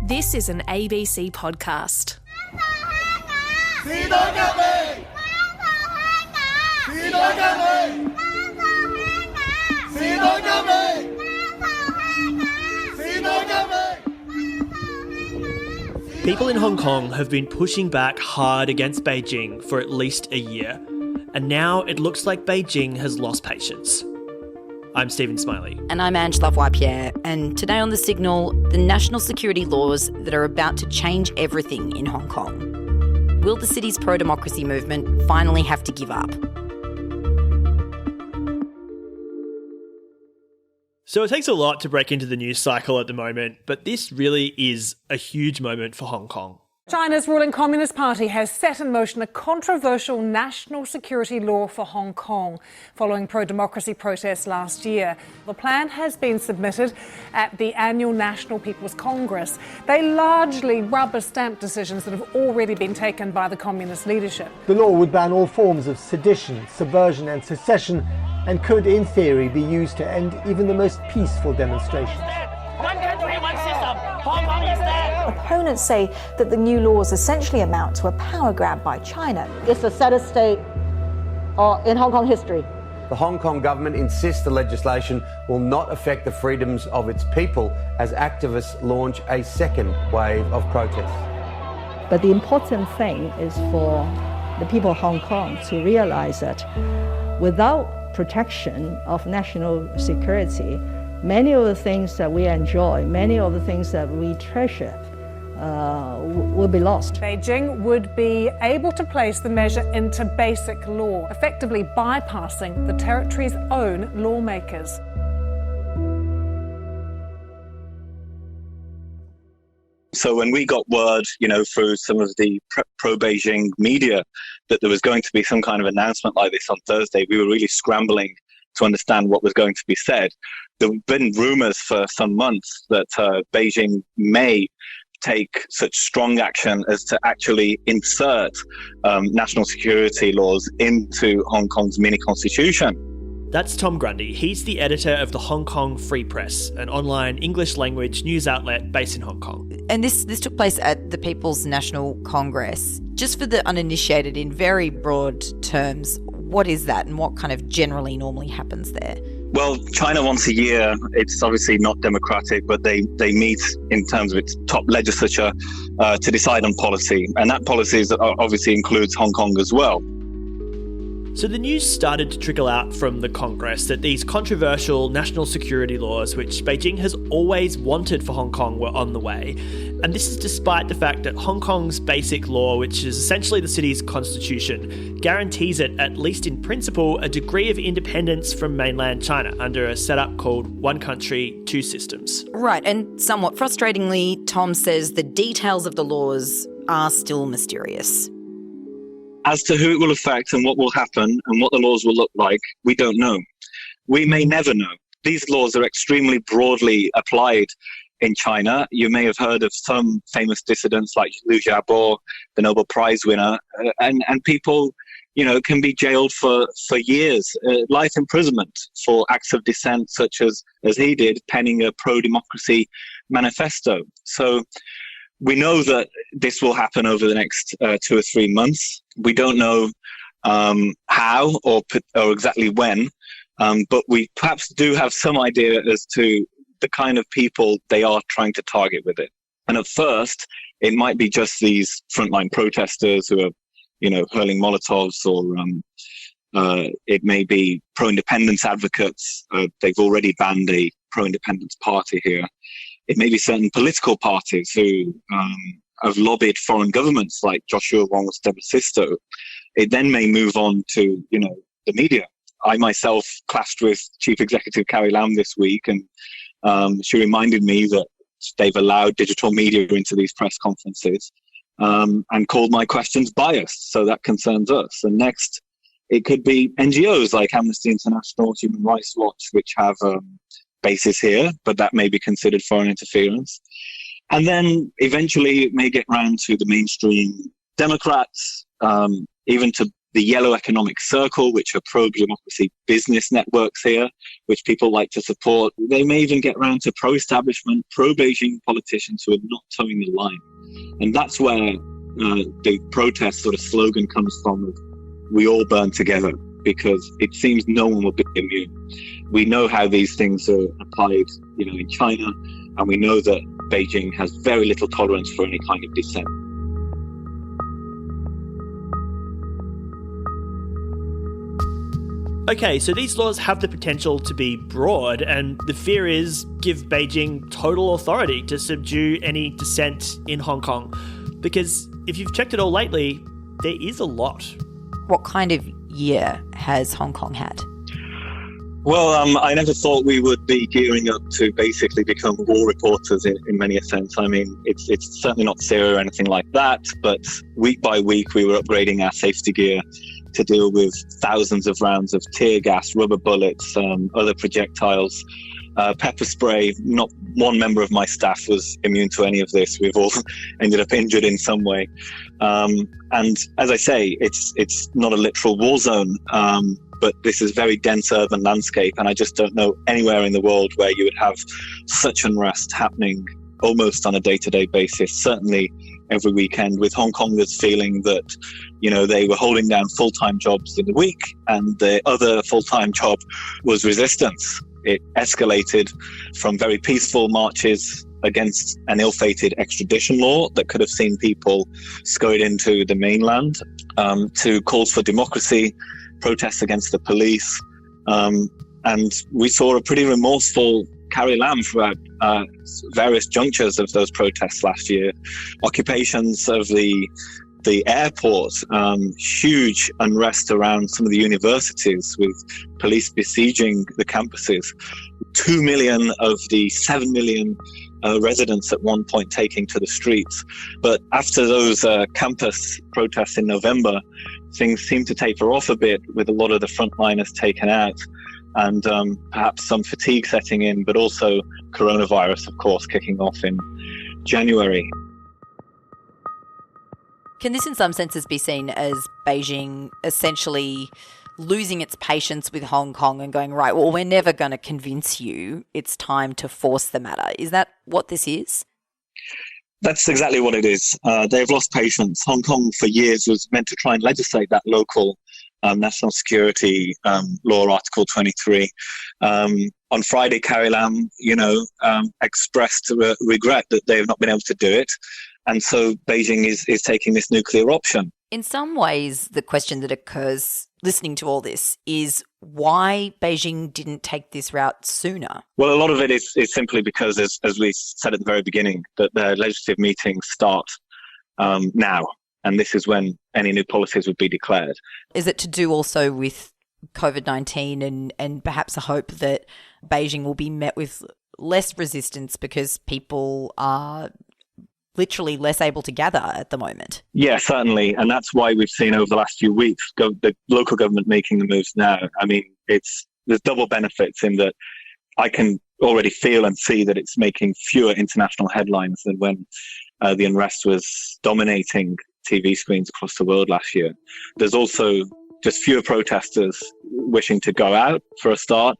This is an ABC podcast. People in Hong Kong have been pushing back hard against Beijing for at least a year, and now it looks like Beijing has lost patience. I'm Stephen Smiley. And I'm Ange Lavoie-Pierre. And today on The Signal, the national security laws that are about to change everything in Hong Kong. Will the city's pro-democracy movement finally have to give up? So it takes a lot to break into the news cycle at the moment, but this really is a huge moment for Hong Kong. China's ruling Communist Party has set in motion a controversial national security law for Hong Kong following pro-democracy protests last year. The plan has been submitted at the annual National People's Congress. They largely rubber-stamp decisions that have already been taken by the communist leadership. The law would ban all forms of sedition, subversion and secession and could, in theory, be used to end even the most peaceful demonstrations. One country, one system. Hong Kong is there. Opponents say that the new laws essentially amount to a power grab by China. It's the saddest state in Hong Kong history. The Hong Kong government insists the legislation will not affect the freedoms of its people as activists launch a second wave of protests. But the important thing is for the people of Hong Kong to realize that without protection of national security, many of the things that we enjoy, many of the things that we treasure will be lost. Beijing would be able to place the measure into basic law, effectively bypassing the territory's own lawmakers. So when we got word, through some of the pro-Beijing media that there was going to be some kind of announcement like this on Thursday, we were really scrambling to understand what was going to be said. There have been rumours for some months that Beijing may take such strong action as to actually insert national security laws into Hong Kong's mini-constitution. That's Tom Grundy. He's the editor of the Hong Kong Free Press, an online English-language news outlet based in Hong Kong. And this took place at the People's National Congress. Just for the uninitiated, in very broad terms, what is that and what kind of normally happens there? Well, China once a year, it's obviously not democratic, but they meet in terms of its top legislature to decide on policy. And that policy obviously includes Hong Kong as well. So the news started to trickle out from the Congress that these controversial national security laws, which Beijing has always wanted for Hong Kong, were on the way. And this is despite the fact that Hong Kong's basic law, which is essentially the city's constitution, guarantees it, at least in principle, a degree of independence from mainland China under a setup called One Country, Two Systems. Right, and somewhat frustratingly, Tom says the details of the laws are still mysterious. As to who it will affect and what will happen and what the laws will look like, we don't know. We may never know. These laws are extremely broadly applied in China. You may have heard of some famous dissidents like Liu Xiaobo, the Nobel Prize winner, and people, can be jailed for years, life imprisonment for acts of dissent such as he did, penning a pro-democracy manifesto. So we know that this will happen over the next 2 or 3 months. We don't know how or exactly when, but we perhaps do have some idea as to the kind of people they are trying to target with it. And at first, it might be just these frontline protesters who are, hurling Molotovs, or it may be pro-independence advocates. They've already banned a pro-independence party here. It may be certain political parties who have lobbied foreign governments like Joshua Wong's De Sisto. It then may move on to, the media. I myself clashed with Chief Executive Carrie Lam this week, and she reminded me that they've allowed digital media into these press conferences and called my questions biased. So that concerns us. And next, it could be NGOs like Amnesty International, Human Rights Watch, which have basis here, but that may be considered foreign interference. And then eventually it may get round to the mainstream Democrats, even to the Yellow Economic Circle, which are pro-democracy business networks here, which people like to support. They may even get around to pro-establishment, pro-Beijing politicians who are not towing the line. And that's where the protest sort of slogan comes from, of we all burn together, because it seems no one will be immune. We know how these things are applied, in China, and we know that Beijing has very little tolerance for any kind of dissent. Okay, so these laws have the potential to be broad, and the fear is give Beijing total authority to subdue any dissent in Hong Kong. Because if you've checked it all lately, there is a lot. What kind of year has Hong Kong had? Well, I never thought we would be gearing up to basically become war reporters in many a sense. I mean, it's certainly not Syria or anything like that, but week by week we were upgrading our safety gear to deal with thousands of rounds of tear gas, rubber bullets, other projectiles, pepper spray. Not one member of my staff was immune to any of this. We've all ended up injured in some way. And as I say, it's not a literal war zone, but this is very dense urban landscape, and I just don't know anywhere in the world where you would have such unrest happening almost on a day-to-day basis, certainly every weekend, with Hong Kongers feeling that, they were holding down full-time jobs in the week, and the other full-time job was resistance. It escalated from very peaceful marches against an ill-fated extradition law that could have seen people scurried into the mainland, to calls for democracy, protests against the police, and we saw a pretty remorseful Carrie Lam throughout various junctures of those protests last year. Occupations of the airport, huge unrest around some of the universities with police besieging the campuses. 2 million of the 7 million residents at one point taking to the streets. But after those campus protests in November, things seemed to taper off a bit, with a lot of the frontliners taken out, and perhaps some fatigue setting in, but also coronavirus, of course, kicking off in January. Can this in some senses be seen as Beijing essentially losing its patience with Hong Kong and going, right, well, we're never going to convince you, it's time to force the matter? Is that what this is? That's exactly what it is. They've lost patience. Hong Kong for years was meant to try and legislate that local national security law, Article 23. On Friday, Carrie Lam, expressed regret that they have not been able to do it. And so Beijing is taking this nuclear option. In some ways, the question that occurs listening to all this is why Beijing didn't take this route sooner. Well, a lot of it is simply because, as we said at the very beginning, that the legislative meetings start now. And this is when any new policies would be declared. Is it to do also with COVID-19 and perhaps a hope that Beijing will be met with less resistance because people are literally less able to gather at the moment? Yeah, certainly. And that's why we've seen over the last few weeks the local government making the moves now. I mean, there's double benefits in that I can already feel and see that it's making fewer international headlines than when the unrest was dominating TV screens across the world last year. There's also just fewer protesters wishing to go out for a start,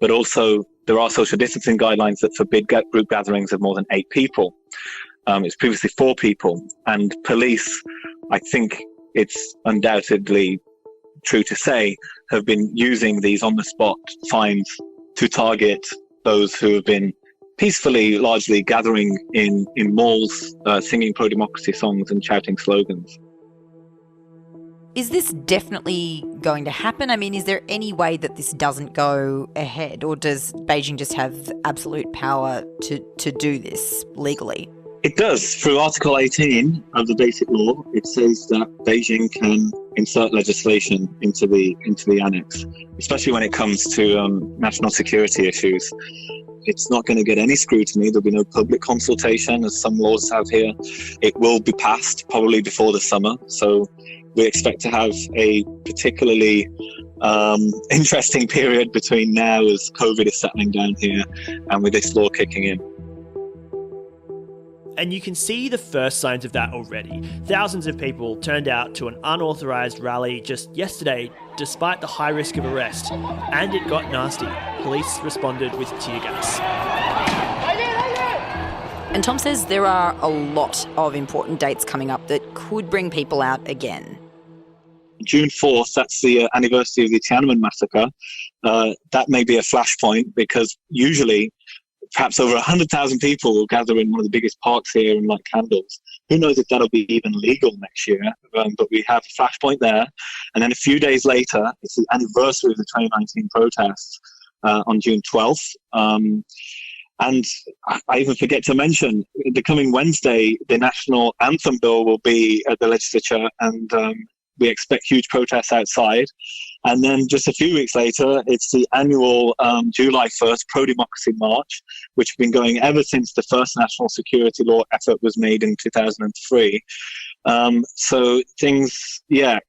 but also there are social distancing guidelines that forbid group gatherings of more than 8 people. It's previously 4 people, and police, I think it's undoubtedly true to say, have been using these on-the-spot fines to target those who have been peacefully, largely gathering in malls, singing pro-democracy songs and shouting slogans. Is this definitely going to happen? I mean, is there any way that this doesn't go ahead, or does Beijing just have absolute power to do this legally? It does. Through Article 18 of the Basic Law, it says that Beijing can insert legislation into the annex, especially when it comes to national security issues. It's not going to get any scrutiny. There'll be no public consultation, as some laws have here. It will be passed probably before the summer. So we expect to have a particularly interesting period between now, as COVID is settling down here, and with this law kicking in. And you can see the first signs of that already. Thousands of people turned out to an unauthorised rally just yesterday, despite the high risk of arrest. And it got nasty. Police responded with tear gas. And Tom says there are a lot of important dates coming up that could bring people out again. June 4th, that's the anniversary of the Tiananmen massacre. That may be a flashpoint because usually perhaps over 100,000 people will gather in one of the biggest parks here and light candles. Who knows if that'll be even legal next year, but we have a flashpoint there. And then a few days later, it's the anniversary of the 2019 protests on June 12th. And I even forget to mention, the coming Wednesday, the national anthem bill will be at the legislature, and we expect huge protests outside. And then just a few weeks later, it's the annual July 1st pro-democracy march, which has been going ever since the first national security law effort was made in 2003. So things,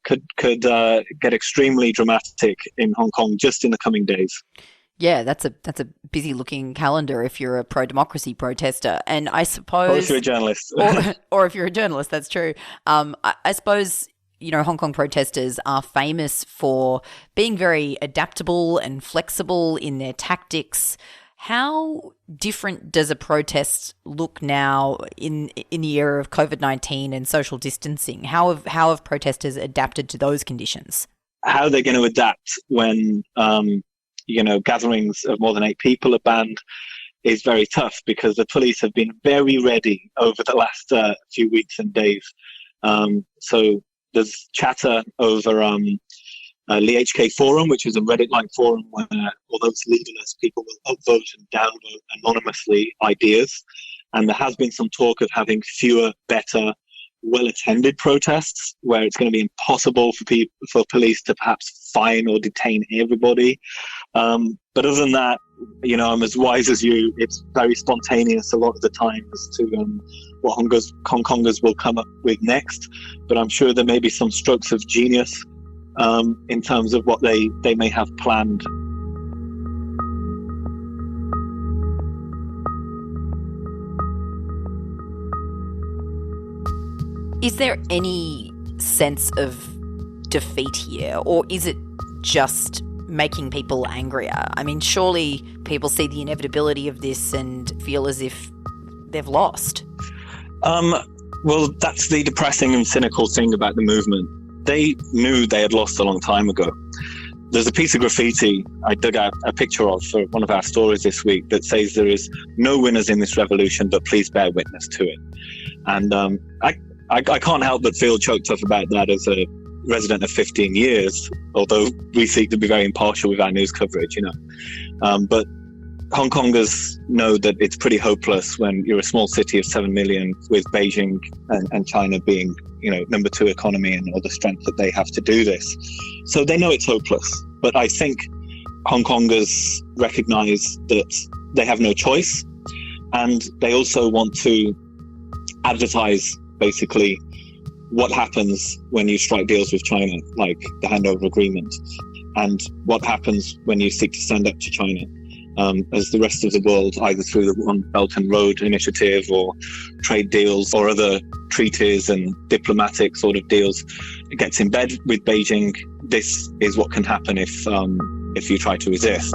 could get extremely dramatic in Hong Kong just in the coming days. Yeah, that's a busy looking calendar if you're a pro-democracy protester. And I suppose... Or if you're a journalist. or if you're a journalist, that's true. I suppose, Hong Kong protesters are famous for being very adaptable and flexible in their tactics. How different does a protest look now in the era of COVID-19 and social distancing? How have protesters adapted to those conditions? How are they going to adapt when... gatherings of more than 8 people are banned is very tough because the police have been very ready over the last few weeks and days. So there's chatter over the HK Forum, which is a Reddit-like forum where, although it's leaderless, people will upvote and downvote anonymously ideas. And there has been some talk of having fewer, better, well-attended protests where it's going to be impossible for police to perhaps fine or detain everybody. But other than that, I'm as wise as you. It's very spontaneous a lot of the time as to what Hong Kongers will come up with next. But I'm sure there may be some strokes of genius in terms of what they may have planned. Is there any sense of defeat here, or is it just making people angrier? I mean, surely people see the inevitability of this and feel as if they've lost. Well, that's the depressing and cynical thing about the movement. They knew they had lost a long time ago. There's a piece of graffiti I dug out a picture of for one of our stories this week that says there is no winners in this revolution, but please bear witness to it. And I can't help but feel choked up about that as a resident of 15 years, although we seek to be very impartial with our news coverage, But Hong Kongers know that it's pretty hopeless when you're a small city of 7 million with Beijing and China being, number 2 economy and all the strength that they have to do this. So they know it's hopeless. But I think Hong Kongers recognize that they have no choice. And they also want to advertise basically what happens when you strike deals with China, like the handover agreement, and what happens when you seek to stand up to China, as the rest of the world, either through the One Belt and Road initiative or trade deals or other treaties and diplomatic sort of deals, gets in bed with Beijing. This is what can happen if you try to resist.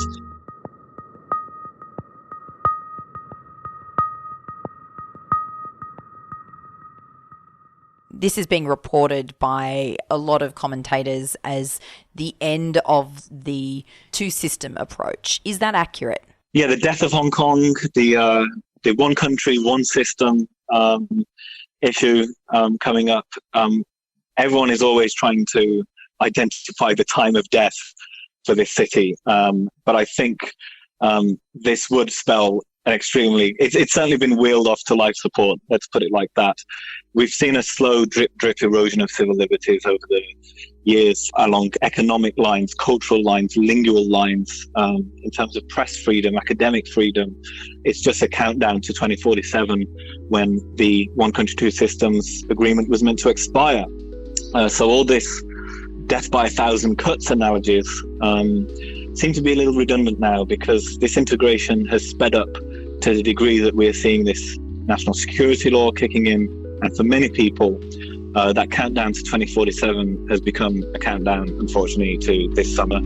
This is being reported by a lot of commentators as the end of the two-system approach. Is that accurate? Yeah, the death of Hong Kong, the one country, one system issue coming up. Everyone is always trying to identify the time of death for this city. But I think this would spell an extremely... It's certainly been wheeled off to life support, let's put it like that. We've seen a slow drip erosion of civil liberties over the years along economic lines, cultural lines, lingual lines, in terms of press freedom, academic freedom. It's just a countdown to 2047 when the One Country, Two Systems agreement was meant to expire. So all this death by 1,000 cuts analogies seem to be a little redundant now because this integration has sped up to the degree that we're seeing this national security law kicking in. And for many people, that countdown to 2047 has become a countdown, unfortunately, to this summer.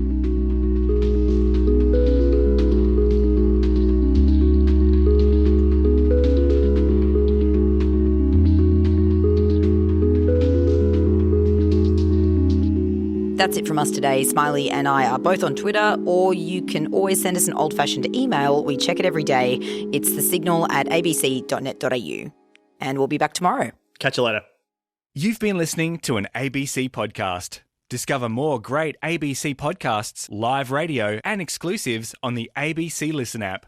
That's it from us today. Smiley and I are both on Twitter, or you can always send us an old-fashioned email. We check it every day. It's thesignal@abc.net.au. And we'll be back tomorrow. Catch you later. You've been listening to an ABC podcast. Discover more great ABC podcasts, live radio, and exclusives on the ABC Listen app.